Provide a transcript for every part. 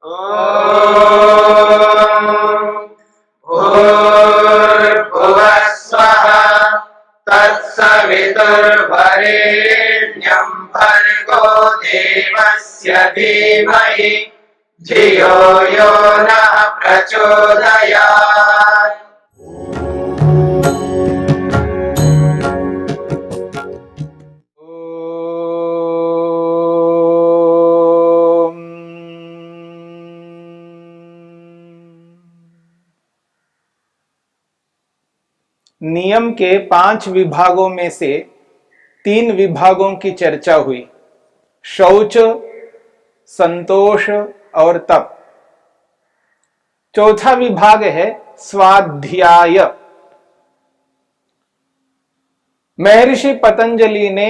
भूर्भुवः स्वः तत्सवितुर्वरेण्यं भर्गो देवस्य धीमहि धियो यो नः प्रचोदयात्। नियम के 5 विभागों में से 3 विभागों की चर्चा हुई, शौच, संतोष और तप। चौथा विभाग है स्वाध्याय। महर्षि पतंजलि ने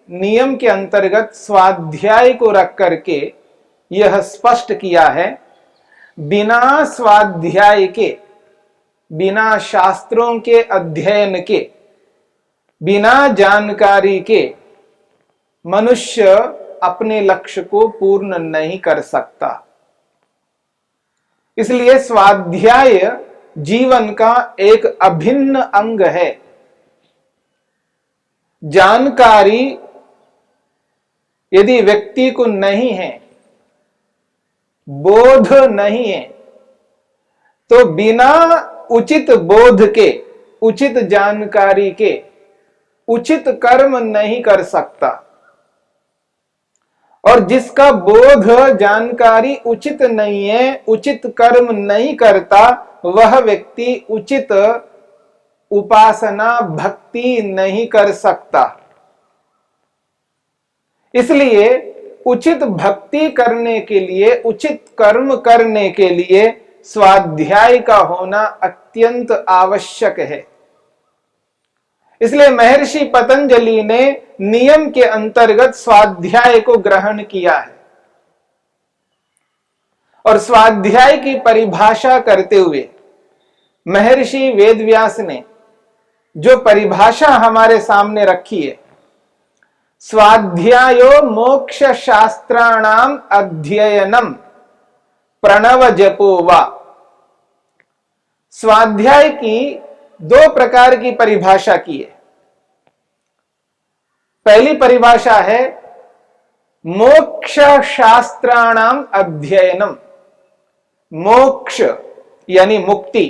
नियम के अंतर्गत स्वाध्याय को रख करके यह स्पष्ट किया है, बिना स्वाध्याय के, बिना शास्त्रों के अध्ययन के, बिना जानकारी के मनुष्य अपने लक्ष्य को पूर्ण नहीं कर सकता। इसलिए स्वाध्याय जीवन का एक अभिन्न अंग है। जानकारी यदि व्यक्ति को नहीं है, बोध नहीं है, तो बिना उचित बोध के, उचित जानकारी के उचित कर्म नहीं कर सकता। और जिसका बोध, जानकारी उचित नहीं है, उचित कर्म नहीं करता, वह व्यक्ति उचित उपासना, भक्ति नहीं कर सकता। इसलिए उचित भक्ति करने के लिए, उचित कर्म करने के लिए स्वाध्याय का होना अत्यंत आवश्यक है। इसलिए महर्षि पतंजलि ने नियम के अंतर्गत स्वाध्याय को ग्रहण किया है। और स्वाध्याय की परिभाषा करते हुए महर्षि वेदव्यास ने जो परिभाषा हमारे सामने रखी है, स्वाध्यायो मोक्ष शास्त्राणाम अध्ययनम प्रणव जपो वा। स्वाध्याय की 2 प्रकार की परिभाषा की है। पहली परिभाषा है मोक्ष शास्त्राणाम अध्ययनम। मोक्ष यानी मुक्ति,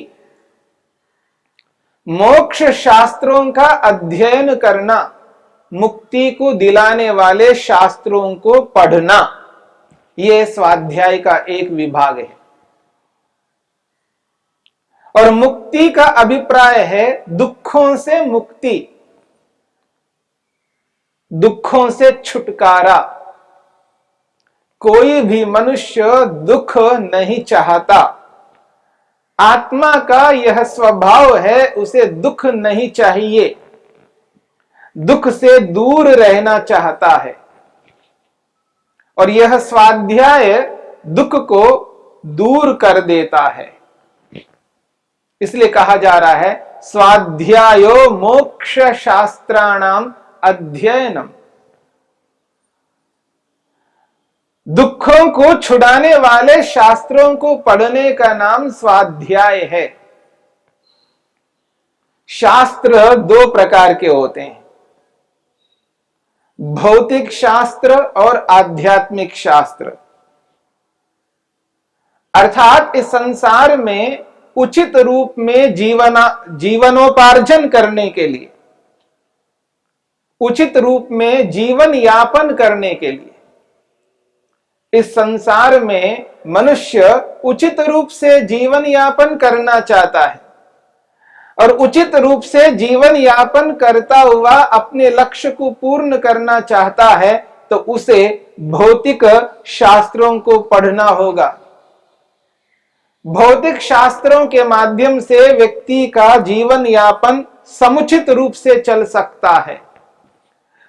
मोक्ष शास्त्रों का अध्ययन करना, मुक्ति को दिलाने वाले शास्त्रों को पढ़ना, यह स्वाध्याय का एक विभाग है। और मुक्ति का अभिप्राय है दुखों से मुक्ति, दुखों से छुटकारा। कोई भी मनुष्य दुख नहीं चाहता। आत्मा का यह स्वभाव है, उसे दुख नहीं चाहिए, दुख से दूर रहना चाहता है। और यह स्वाध्याय दुख को दूर कर देता है। इसलिए कहा जा रहा है स्वाध्यायो मोक्ष शास्त्राणाम अध्ययनम। दुखों को छुड़ाने वाले शास्त्रों को पढ़ने का नाम स्वाध्याय है। शास्त्र 2 प्रकार के होते हैं, भौतिक शास्त्र और आध्यात्मिक शास्त्र। अर्थात इस संसार में उचित रूप में जीवनोपार्जन करने के लिए, उचित रूप में जीवन यापन करने के लिए, इस संसार में मनुष्य उचित रूप से जीवन यापन करना चाहता है। और उचित रूप से जीवन यापन करता हुआ अपने लक्ष्य को पूर्ण करना चाहता है, तो उसे भौतिक शास्त्रों को पढ़ना होगा। भौतिक शास्त्रों के माध्यम से व्यक्ति का जीवन यापन समुचित रूप से चल सकता है।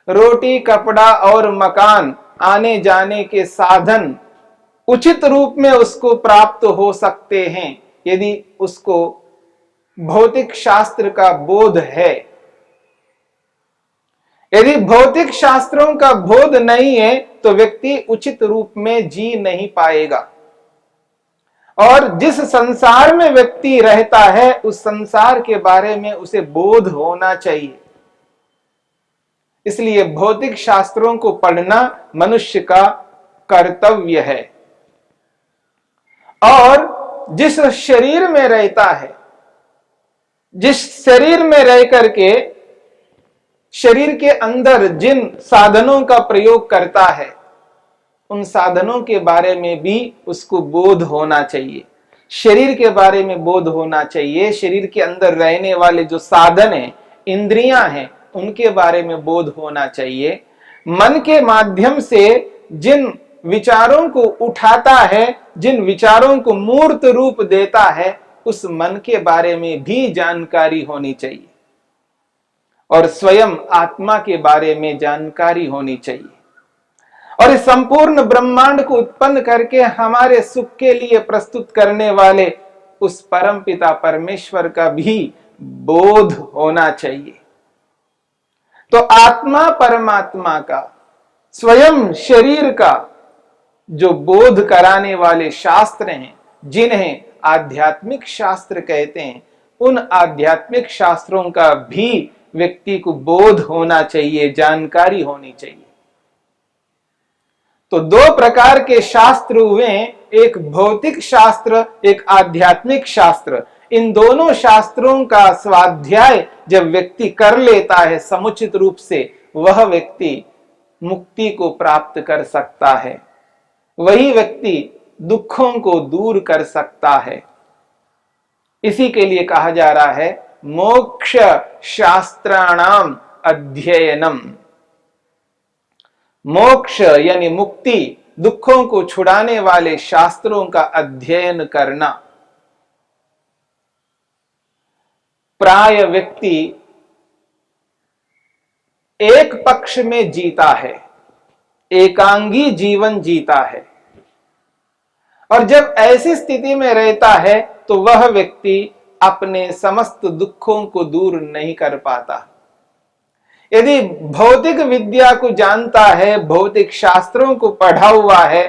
रोटी, कपड़ा और मकान, आने जाने के साधन उचित रूप में उसको प्राप्त हो सकते हैं यदि उसको भौतिक शास्त्र का बोध है। यदि भौतिक शास्त्रों का बोध नहीं है तो व्यक्ति उचित रूप में जी नहीं पाएगा। और जिस संसार में व्यक्ति रहता है उस संसार के बारे में उसे बोध होना चाहिए। इसलिए भौतिक शास्त्रों को पढ़ना मनुष्य का कर्तव्य है। और जिस शरीर में रहता है, जिस शरीर में रह करके शरीर के अंदर जिन साधनों का प्रयोग करता है, उन साधनों के बारे में भी उसको बोध होना चाहिए। शरीर के बारे में बोध होना चाहिए। शरीर के अंदर रहने वाले जो साधन हैं, इंद्रियां हैं, उनके बारे में बोध होना चाहिए। मन के माध्यम से जिन विचारों को उठाता है, जिन विचारों को मूर्त रूप देता है, उस मन के बारे में भी जानकारी होनी चाहिए। और स्वयं आत्मा के बारे में जानकारी होनी चाहिए। और इस संपूर्ण ब्रह्मांड को उत्पन्न करके हमारे सुख के लिए प्रस्तुत करने वाले उस परम पिता परमेश्वर का भी बोध होना चाहिए। तो आत्मा परमात्मा का, स्वयं शरीर का जो बोध कराने वाले शास्त्र हैं, जिन्हें आध्यात्मिक शास्त्र कहते हैं, उन आध्यात्मिक शास्त्रों का भी व्यक्ति को बोध होना चाहिए, जानकारी होनी चाहिए। तो दो प्रकार के शास्त्र हुए, एक भौतिक शास्त्र, एक आध्यात्मिक शास्त्र। इन दोनों शास्त्रों का स्वाध्याय जब व्यक्ति कर लेता है समुचित रूप से, वह व्यक्ति मुक्ति को प्राप्त कर सकता है। वही व्यक्ति दुखों को दूर कर सकता है। इसी के लिए कहा जा रहा है मोक्ष शास्त्राणाम अध्ययनम। मोक्ष यानी मुक्ति, दुखों को छुड़ाने वाले शास्त्रों का अध्ययन करना। प्राय व्यक्ति एक पक्ष में जीता है, एकांगी जीवन जीता है। और जब ऐसी स्थिति में रहता है तो वह व्यक्ति अपने समस्त दुखों को दूर नहीं कर पाता। यदि भौतिक विद्या को जानता है, भौतिक शास्त्रों को पढ़ा हुआ है,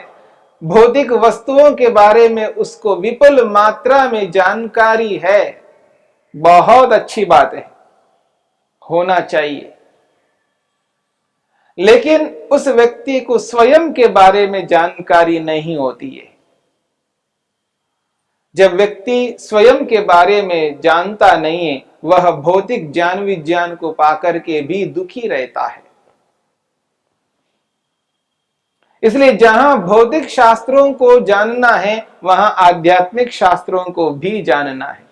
भौतिक वस्तुओं के बारे में उसको विपुल मात्रा में जानकारी है, बहुत अच्छी बात है, होना चाहिए। लेकिन उस व्यक्ति को स्वयं के बारे में जानकारी नहीं होती है। जब व्यक्ति स्वयं के बारे में जानता नहीं है, वह भौतिक ज्ञान विज्ञान को पाकर के भी दुखी रहता है। इसलिए जहां भौतिक शास्त्रों को जानना है, वहां आध्यात्मिक शास्त्रों को भी जानना है।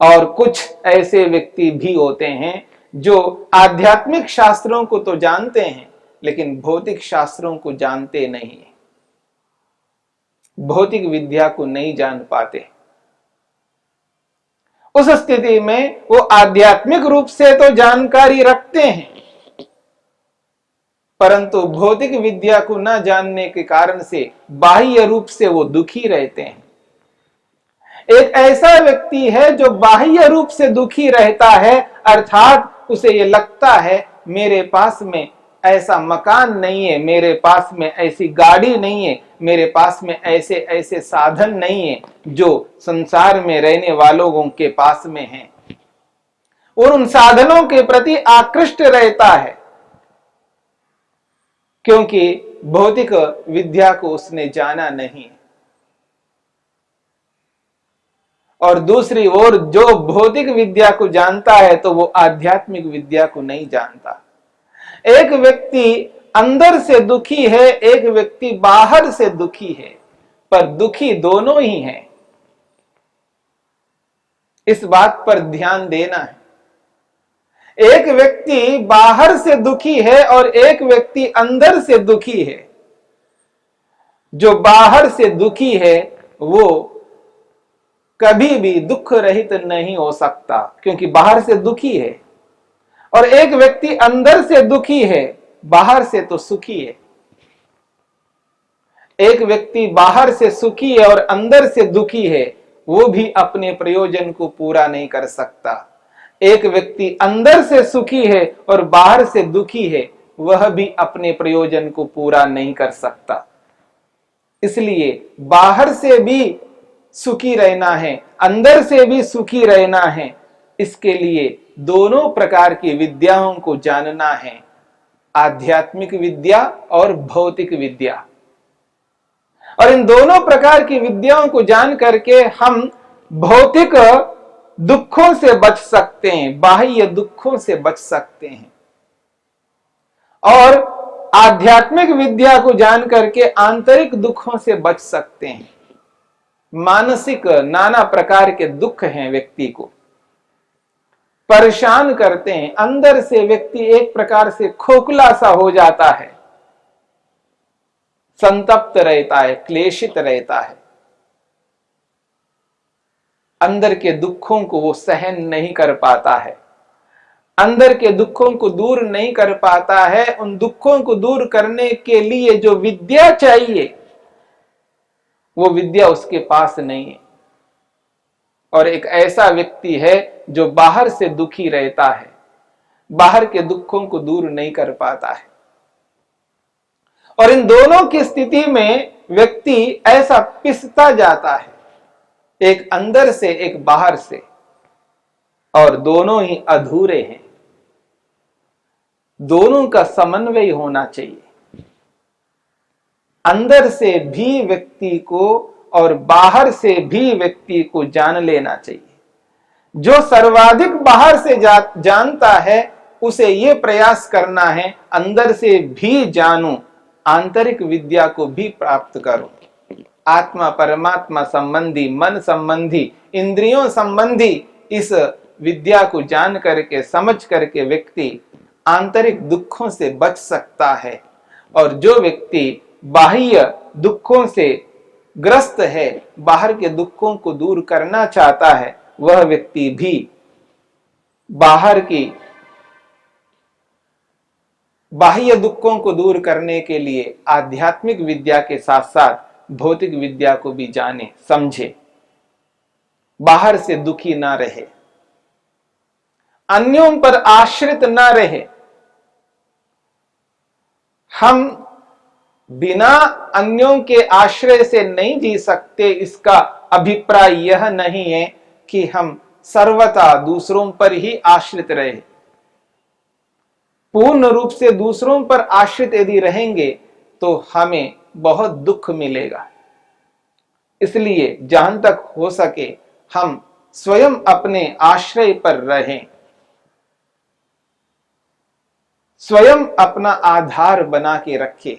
और कुछ ऐसे व्यक्ति भी होते हैं जो आध्यात्मिक शास्त्रों को तो जानते हैं, लेकिन भौतिक शास्त्रों को जानते नहीं, भौतिक विद्या को नहीं जान पाते। उस स्थिति में वो आध्यात्मिक रूप से तो जानकारी रखते हैं, परंतु भौतिक विद्या को न जानने के कारण से बाह्य रूप से वो दुखी रहते हैं। एक ऐसा व्यक्ति है जो बाह्य रूप से दुखी रहता है, अर्थात उसे ये लगता है मेरे पास में ऐसा मकान नहीं है, मेरे पास में ऐसी गाड़ी नहीं है, मेरे पास में ऐसे ऐसे साधन नहीं है जो संसार में रहने वालों के पास में है। और उन साधनों के प्रति आकृष्ट रहता है, क्योंकि भौतिक विद्या को उसने जाना नहीं। और दूसरी ओर जो भौतिक विद्या को जानता है तो वो आध्यात्मिक विद्या को नहीं जानता। एक व्यक्ति अंदर से दुखी है, एक व्यक्ति बाहर से दुखी है, पर दुखी दोनों ही हैं। इस बात पर ध्यान देना है। एक व्यक्ति बाहर से दुखी है और एक व्यक्ति अंदर से दुखी है। जो बाहर से दुखी है वो कभी भी दुख रहित नहीं हो सकता, क्योंकि बाहर से दुखी है। और एक व्यक्ति अंदर से दुखी है, बाहर से तो सुखी है। एक व्यक्ति बाहर से सुखी है और अंदर से दुखी है, वो भी अपने प्रयोजन को पूरा नहीं कर सकता। एक व्यक्ति अंदर से सुखी है और बाहर से दुखी है, वह भी अपने प्रयोजन को पूरा नहीं कर सकता। इसलिए बाहर से भी सुखी रहना है, अंदर से भी सुखी रहना है, इसके लिए दोनों प्रकार की विद्याओं को जानना है, आध्यात्मिक विद्या और भौतिक विद्या। और इन दोनों प्रकार की विद्याओं को जान करके हम भौतिक दुखों से बच सकते हैं, बाह्य दुखों से बच सकते हैं, और आध्यात्मिक विद्या को जान करके आंतरिक दुखों से बच सकते हैं। मानसिक नाना प्रकार के दुख हैं, व्यक्ति को परेशान करते हैं, अंदर से व्यक्ति एक प्रकार से खोखला सा हो जाता है, संतप्त रहता है, क्लेशित रहता है, अंदर के दुखों को वो सहन नहीं कर पाता है, अंदर के दुखों को दूर नहीं कर पाता है। उन दुखों को दूर करने के लिए जो विद्या चाहिए वो विद्या उसके पास नहीं है, और एक ऐसा व्यक्ति है जो बाहर से दुखी रहता है, बाहर के दुखों को दूर नहीं कर पाता है। और इन दोनों की स्थिति में व्यक्ति ऐसा पिसता जाता है, एक अंदर से एक बाहर से, और दोनों ही अधूरे हैं। दोनों का समन्वय होना चाहिए, अंदर से भी व्यक्ति को और बाहर से भी व्यक्ति को जान लेना चाहिए। जो सर्वाधिक बाहर से जानता है उसे यह प्रयास करना है अंदर से भी जानूं, आंतरिक विद्या को भी प्राप्त करूं। आत्मा परमात्मा संबंधी, मन संबंधी, इंद्रियों संबंधी इस विद्या को जान करके, समझ करके व्यक्ति आंतरिक दुखों से बच सकता है। और जो व्यक्ति बाह्य दुखों से ग्रस्त है, बाहर के दुखों को दूर करना चाहता है, वह व्यक्ति भी बाहर की बाह्य दुखों को दूर करने के लिए आध्यात्मिक विद्या के साथ साथ भौतिक विद्या को भी जाने, समझे, बाहर से दुखी ना रहे, अन्यों पर आश्रित ना रहे। हम बिना अन्यों के आश्रय से नहीं जी सकते, इसका अभिप्राय यह नहीं है कि हम सर्वथा दूसरों पर ही आश्रित रहे। पूर्ण रूप से दूसरों पर आश्रित यदि रहेंगे तो हमें बहुत दुख मिलेगा। इसलिए जहां तक हो सके हम स्वयं अपने आश्रय पर रहें, स्वयं अपना आधार बना के रखें।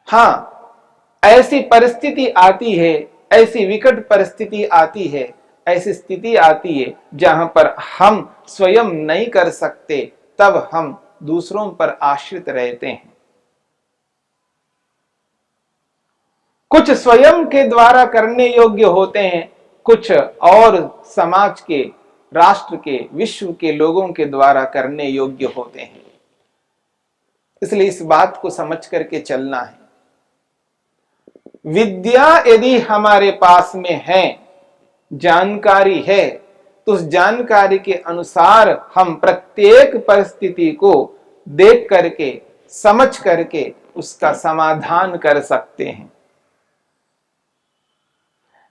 हां, ऐसी परिस्थिति आती है, ऐसी विकट परिस्थिति आती है, ऐसी स्थिति आती है जहां पर हम स्वयं नहीं कर सकते, तब हम दूसरों पर आश्रित रहते हैं। कुछ स्वयं के द्वारा करने योग्य होते हैं, कुछ और समाज के, राष्ट्र के, विश्व के लोगों के द्वारा करने योग्य होते हैं। इसलिए इस बात को समझ करके चलना है। विद्या यदि हमारे पास में है, जानकारी है, तो उस जानकारी के अनुसार हम प्रत्येक परिस्थिति को देख करके, समझ करके उसका समाधान कर सकते हैं।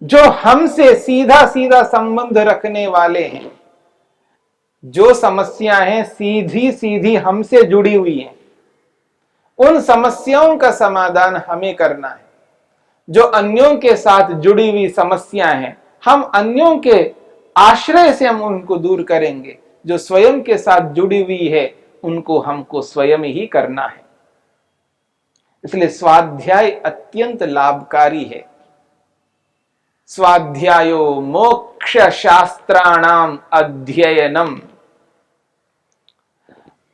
जो हमसे सीधा सीधा संबंध रखने वाले हैं, जो समस्याएं सीधी सीधी हमसे जुड़ी हुई हैं, उन समस्याओं का समाधान हमें करना है। जो अन्यों के साथ जुड़ी हुई समस्याएं हैं, हम अन्यों के आश्रय से हम उनको दूर करेंगे। जो स्वयं के साथ जुड़ी हुई है उनको हमको स्वयं ही करना है। इसलिए स्वाध्याय अत्यंत लाभकारी है। स्वाध्यायो मोक्ष शास्त्राणाम अध्ययनम।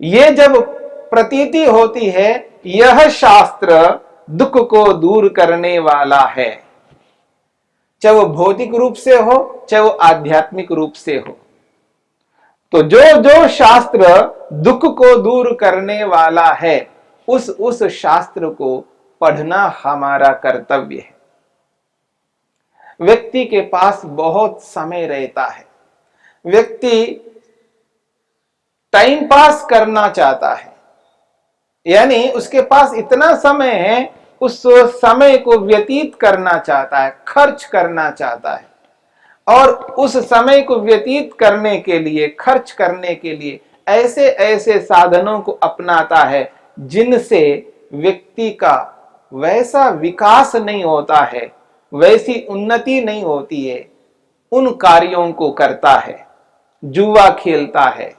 ये जब प्रतीति होती है, यह शास्त्र दुख को दूर करने वाला है, चाहे वो भौतिक रूप से हो, चाहे वो आध्यात्मिक रूप से हो। तो जो जो शास्त्र दुख को दूर करने वाला है, उस शास्त्र को पढ़ना हमारा कर्तव्य है। व्यक्ति के पास बहुत समय रहता है, व्यक्ति टाइम पास करना चाहता है, यानी उसके पास इतना समय है, उस समय को व्यतीत करना चाहता है, खर्च करना चाहता है, और उस समय को व्यतीत करने के लिए, खर्च करने के लिए ऐसे ऐसे साधनों को अपनाता है जिनसे व्यक्ति का वैसा विकास नहीं होता है, वैसी उन्नति नहीं होती है, उन कार्यों को करता है, जुआ खेलता है,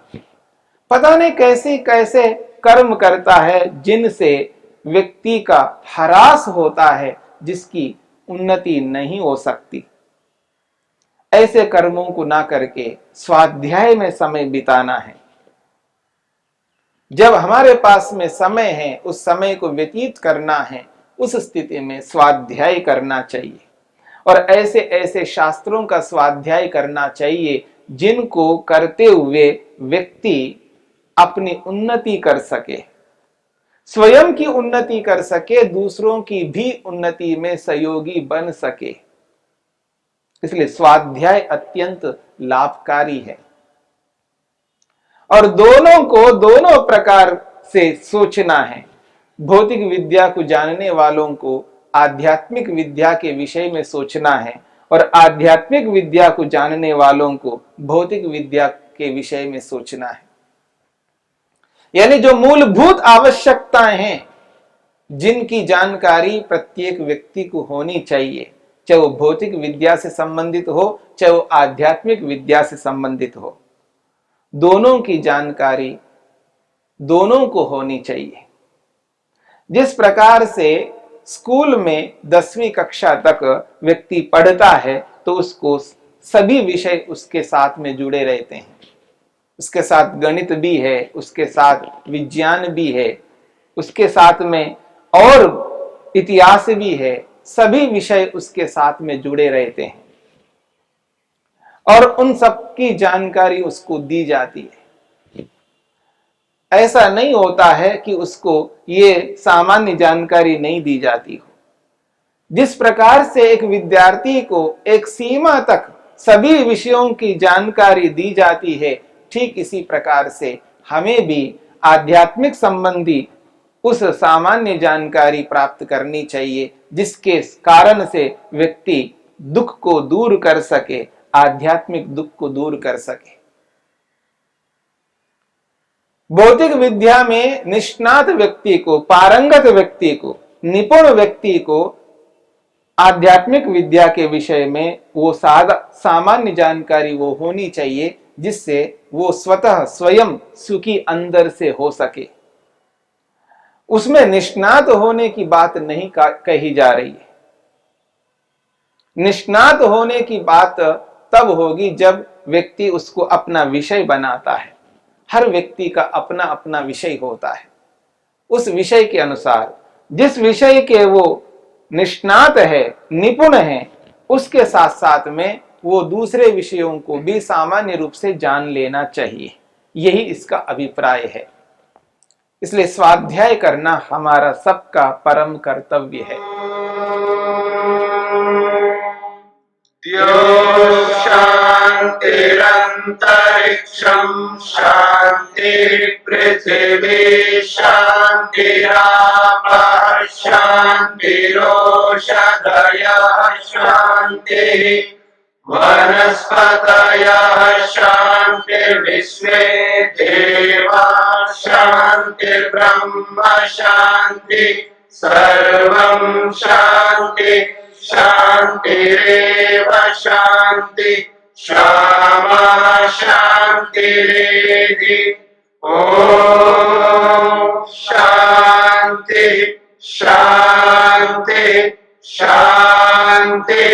पता नहीं कैसे कैसे कर्म करता है जिनसे व्यक्ति का ह्रास होता है, जिसकी उन्नति नहीं हो सकती। ऐसे कर्मों को ना करके स्वाध्याय में समय बिताना है। जब हमारे पास में समय है, उस समय को व्यतीत करना है, उस स्थिति में स्वाध्याय करना चाहिए, और ऐसे ऐसे शास्त्रों का स्वाध्याय करना चाहिए जिनको करते हुए व्यक्ति अपनी उन्नति कर सके, स्वयं की उन्नति कर सके, दूसरों की भी उन्नति में सहयोगी बन सके। इसलिए स्वाध्याय अत्यंत लाभकारी है, और दोनों को दोनों प्रकार से सोचना है। भौतिक विद्या को जानने वालों को आध्यात्मिक विद्या के विषय में सोचना है, और आध्यात्मिक विद्या को जानने वालों को भौतिक विद्या के विषय में सोचना है। यानी जो मूलभूत आवश्यकताएं हैं, जिनकी जानकारी प्रत्येक व्यक्ति को होनी चाहिए, चाहे वो भौतिक विद्या से संबंधित हो, चाहे वो आध्यात्मिक विद्या से संबंधित हो, दोनों की जानकारी दोनों को होनी चाहिए। जिस प्रकार से स्कूल में 10वीं कक्षा तक व्यक्ति पढ़ता है, तो उसको सभी विषय उसके साथ में जुड़े रहते हैं। उसके साथ गणित भी है, उसके साथ विज्ञान भी है, उसके साथ में और इतिहास भी है, सभी विषय उसके साथ में जुड़े रहते हैं, और उन सब की जानकारी उसको दी जाती है। ऐसा नहीं होता है कि उसको ये सामान्य जानकारी नहीं दी जाती हो। जिस प्रकार से एक विद्यार्थी को एक सीमा तक सभी विषयों की जानकारी दी जाती है, ठीक इसी प्रकार से हमें भी आध्यात्मिक संबंधी उस सामान्य जानकारी प्राप्त करनी चाहिए, जिसके कारण से व्यक्ति दुख को दूर कर सके, आध्यात्मिक दुख को दूर कर सके। भौतिक विद्या में निष्णात व्यक्ति को, पारंगत व्यक्ति को, निपुण व्यक्ति को आध्यात्मिक विद्या के विषय में वो सामान्य जानकारी वो होनी चाहिए, जिससे वो स्वतः स्वयं सुखी अंदर से हो सके। उसमें निष्णात होने की बात नहीं कही जा रही है। निष्णात होने की बात तब होगी जब व्यक्ति उसको अपना विषय बनाता है। हर व्यक्ति का अपना अपना विषय होता है। उस विषय के अनुसार, जिस विषय के वो निष्णात है, निपुण है, उसके साथ साथ में वो दूसरे विषयों को भी सामान्य रूप से जान लेना चाहिए। यही इसका अभिप्राय है। इसलिए स्वाध्याय करना हमारा सबका परम कर्तव्य है। शांतिरंतरिक्षं शांति पृथिवी शांतिरापः शांतिरोषधयः शांति वनस्पतयः शांतिर्विश्वे देवाः शांतिर्ब्रह्म शांति सर्वं शांति शांतिरेव शांति क्षमा शांतिरेधि। ओम शांति शांति शांति।